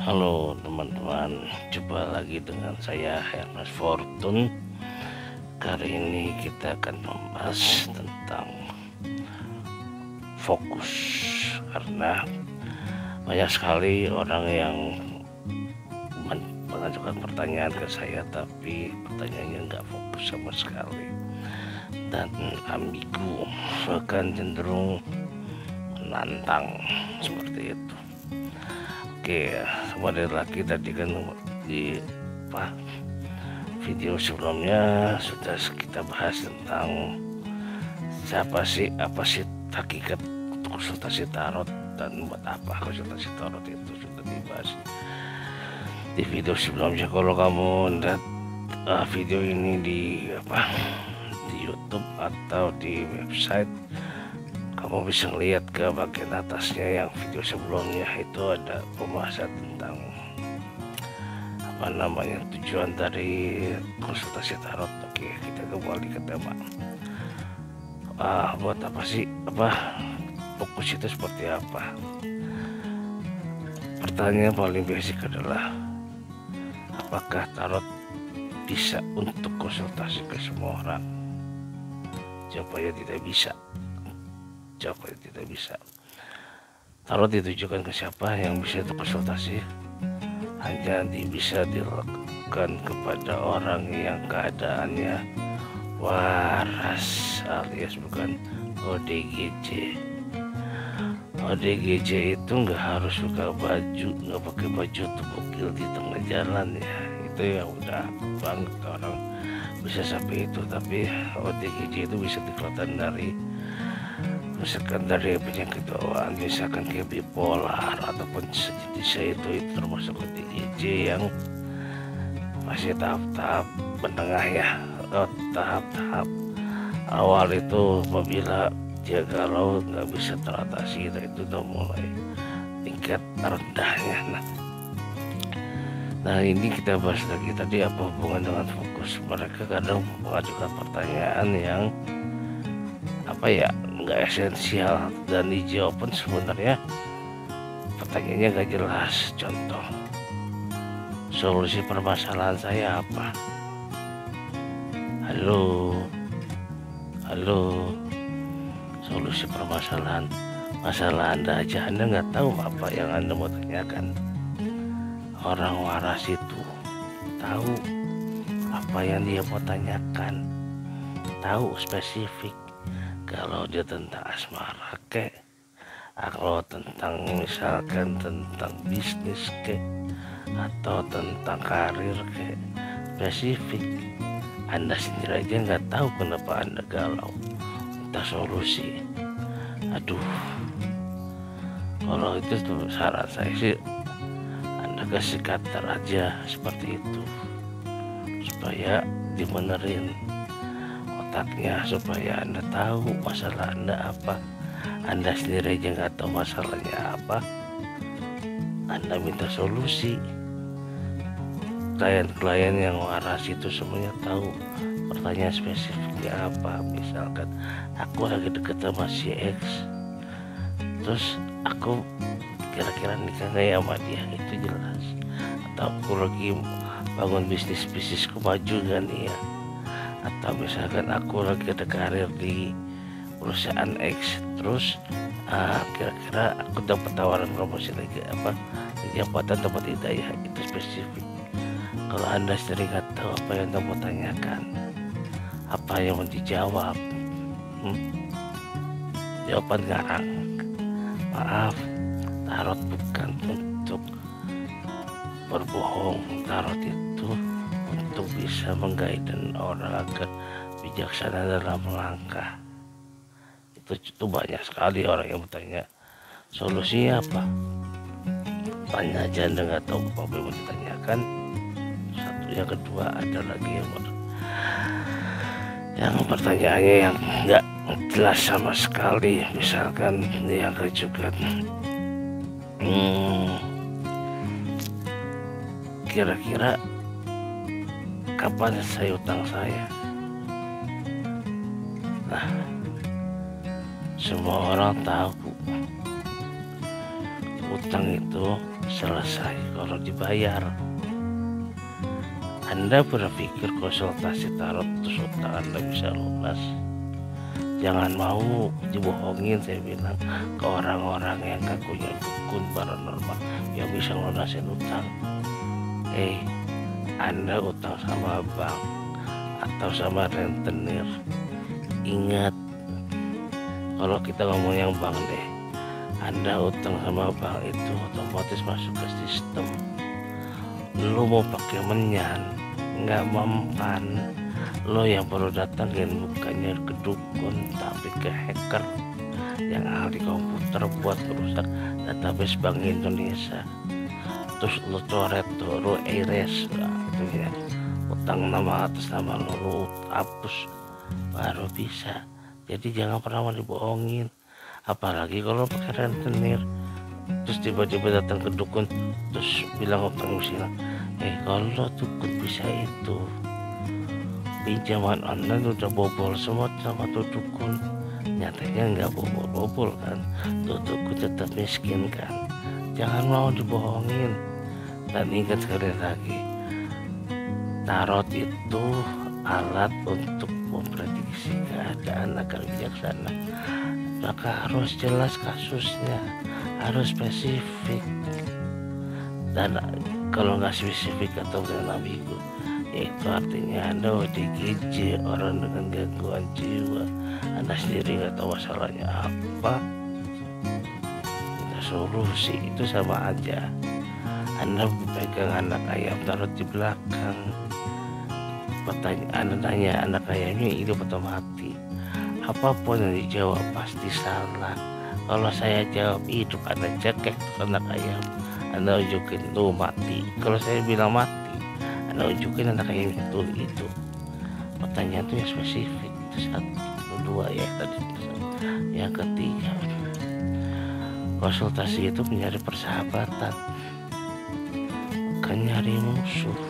Halo teman-teman, jumpa lagi dengan saya Hermes Fortun. Kali ini kita akan membahas tentang fokus, karena banyak sekali orang yang mengajukan pertanyaan ke saya, tapi pertanyaannya nggak fokus sama sekali dan ambigu, bahkan cenderung menantang seperti itu. Oke, kembali lagi tadi kan di video sebelumnya sudah kita bahas tentang apa sih hakikat konsultasi tarot dan buat apa konsultasi tarot itu sudah dibahas di video sebelumnya. Kalau kamu lihat video ini di YouTube atau di website, kamu bisa lihat ke bagian atasnya yang video sebelumnya itu ada pembahasan tentang tujuan dari konsultasi tarot. Oke, kita kembali ke tema. Buat apa sih fokus itu seperti apa? Pertanyaan paling basic adalah, apakah tarot bisa untuk konsultasi ke semua orang? Jawabannya tidak bisa. Tidak bisa. Tarot ditujukan ke siapa yang bisa itu konsultasi? Hanya bisa dilakukan kepada orang yang keadaannya waras alias bukan ODGJ. ODGJ itu nggak harus nggak pakai baju tebukil di tengah jalan ya. Itu ya udah banget orang bisa sampai itu. Tapi ODGJ itu bisa dikeluarkan misalkan dari penyakit bawaan, misalkan kayak bipolar ataupun sejenisnya, itu termasuk ODGJ yang masih tahap-tahap menengah ya. Tahap-tahap awal itu apabila dia galau nggak bisa teratasi, itu udah mulai tingkat rendahnya. Nah ini kita bahas lagi tadi, apa hubungan dengan fokus. Mereka kadang mengajukan pertanyaan yang nggak esensial dan dijawab pun sebenarnya pertanyaannya gak jelas. Contoh, solusi permasalahan saya apa? Halo, solusi masalah Anda aja Anda nggak tahu apa yang Anda mau tanyakan. Orang waras itu tahu apa yang dia mau tanyakan, tahu spesifik. Kalau dia tentang asmara kalau tentang misalkan tentang bisnis atau tentang karir spesifik. Anda sendiri aja nggak tahu kenapa Anda galau, minta solusi. Aduh, kalau itu tuh saran saya sih, Anda kasih katar aja seperti itu supaya dibenerin otaknya, supaya Anda tahu masalah Anda apa. Anda sendiri aja nggak tahu masalahnya apa, Anda minta solusi. Klien yang waras itu semuanya tahu pertanyaan spesifiknya apa. Misalkan aku lagi deket sama si X, terus aku kira-kira nikah nggak ya sama dia, itu jelas. Atau aku lagi bangun bisnisku maju kan ya. Atau misalkan aku lagi ada karir di perusahaan X, terus kira-kira aku dapat tawaran promosi lagi jabatan tempat hidayah, itu spesifik. Kalau Anda sendiri nggak tahu apa yang Anda mau tanyakan, apa yang mau dijawab, jawaban garang. Maaf, tarot bukan untuk berbohong. Tarot itu untuk bisa mengguide orang agar bijaksana dalam melangkah. Itu banyak sekali orang yang bertanya solusinya apa. Tanya aja Anda nggak tahu apa yang mau ditanyakan. Satu, yang kedua ada lagi yang pertanyaannya yang nggak jelas sama sekali. Misalkan yang juga kira-kira kapan selesai utang saya. Nah, semua orang tahu utang itu selesai kalau dibayar. Anda berpikir konsultasi tarot terus utang Anda bisa lunas? Jangan mau dibohongin, saya bilang, ke orang-orang yang ngakunya dukun paranormal yang bisa lunasin utang. Anda utang sama bank atau sama rentenir, ingat, kalau kita ngomong yang bank deh, Anda utang sama bank itu otomatis masuk ke sistem. Lu mau pakai menyan nggak mempan, lo yang perlu datangin bukannya ke dukun tapi ke hacker yang ahli komputer buat merusak database Bank Indonesia. Terus lo coret tuh, lo erase itu ya, utang nama atas nama lo hapus baru bisa. Jadi jangan pernah mau dibohongin, apalagi kalau pakai rentenir. Terus tiba-tiba datang ke dukun terus bilang utang misalnya, kalau dukun bisa itu, pinjaman online udah bobol semua sama tuh dukun. Nyatanya nggak bobol kan, tuh dukun tetap miskin kan. Jangan mau dibohongin. Dan ingat sekali lagi, tarot itu alat untuk memprediksi keadaan agar bijaksana. Maka harus jelas kasusnya, harus spesifik. Dan kalau nggak spesifik atau dengan ambigu, itu artinya Anda ODGJ, orang dengan gangguan jiwa. Anda sendiri nggak tahu masalahnya apa, kita solusi itu sama aja. Anda pegang anak ayam taruh di belakang, pertanyaan Anda tanya anak ayamnya hidup atau mati, apapun yang dijawab pasti salah. Kalau saya jawab hidup, Anda cekek anak ayam, Anda unjukin tuh mati. Kalau saya bilang mati, Anda unjukin anak ayam itu. Pertanyaan itu yang spesifik. Itu satu, dua ya tadi. Yang ketiga, konsultasi itu mencari persahabatan, bukan nyari musuh.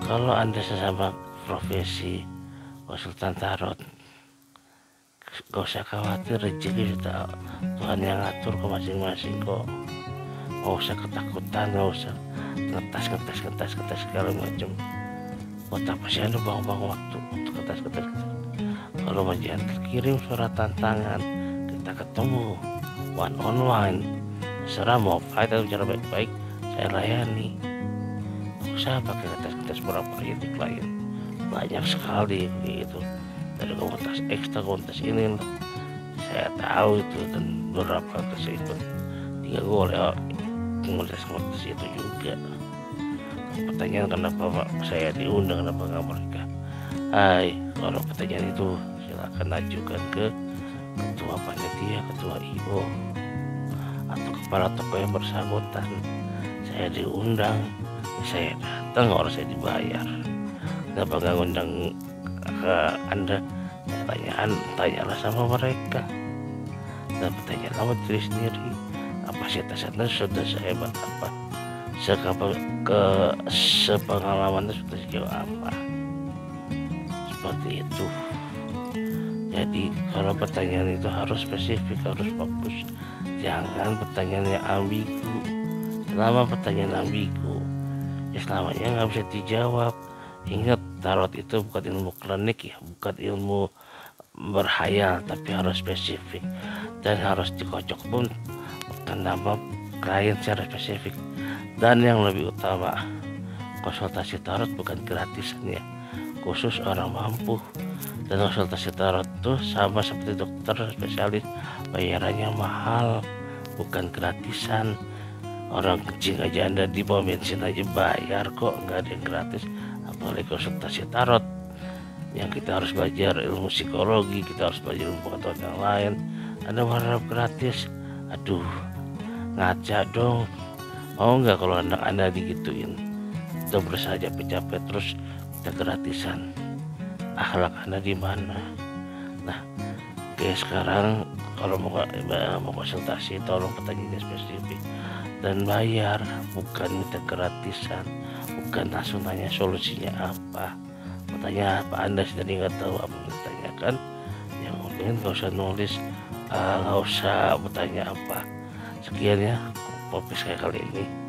Kalau Anda sesama profesi konsultan tarot, gak usah khawatir, rezeki sudah Tuhan yang ngatur ke masing-masing kok. Gak usah ketakutan, gak usah ngetas segala macam. Buat apa sih Anda buang-buang waktu untuk ngetas. Kalau jangan kirim surat tantangan, kita ketemu one on one, serah mau fight atau cara baik-baik, saya layani. Gak usah pakai ngetas pura-pura jadi klien, banyak sekali gitu. Dari komunitas ekstra, komunitas ini saya tahu itu, dan beberapa saya ikut, tinggal gue oleh komunitas itu juga. Pertanyaan kenapa Pak saya diundang, kenapa nggak mereka? Kalau pertanyaan itu silakan ajukan ke ketua panitia, ketua IO, atau kepala toko yang bersangkutan. Saya diundang, saya datang, orang saya dibayar. Kenapa nggak ngundang ke Anda? Tanyalah sama mereka. Dan pertanyaan sama diri sendiri, kapasitas Anda sudah sehebat apa, sepengalaman sudah sejauh apa. Seperti itu. Jadi kalau pertanyaan itu harus spesifik, harus fokus. Jangan pertanyaan yang ambigu. Selama pertanyaan ambigu, ya selamanya nggak bisa dijawab. Ingat, tarot itu bukan ilmu klinik ya, bukan ilmu berhayal, tapi harus spesifik dan harus dikocok pun bukan nama klien secara spesifik. Dan yang lebih utama, konsultasi tarot bukan gratisan ya, khusus orang mampu. Dan konsultasi tarot itu sama seperti dokter spesialis, bayarannya mahal, bukan gratisan. Orang kencing aja Anda di bawah bensin aja bayar kok, nggak ada yang gratis. Apalagi konsultasi tarot yang kita harus belajar ilmu psikologi, kita harus belajar ilmu pengetahuan yang lain. Anda berharap gratis, aduh ngaca dong. Mau nggak kalau Anda digituin, udah berusaha capek-capek terus kita gratisan, akhlak Anda di mana? Nah, oke, sekarang kalau mau konsultasi, tolong pertanyaannya spesifik dan bayar, bukan minta gratisan, bukan langsung tanya solusinya apa. Bertanya apa, Anda sendiri nggak tahu apa yang ditanyakan, yang mungkin nggak usah nulis, nggak usah bertanya apa, Sekian ya podcast saya kali ini.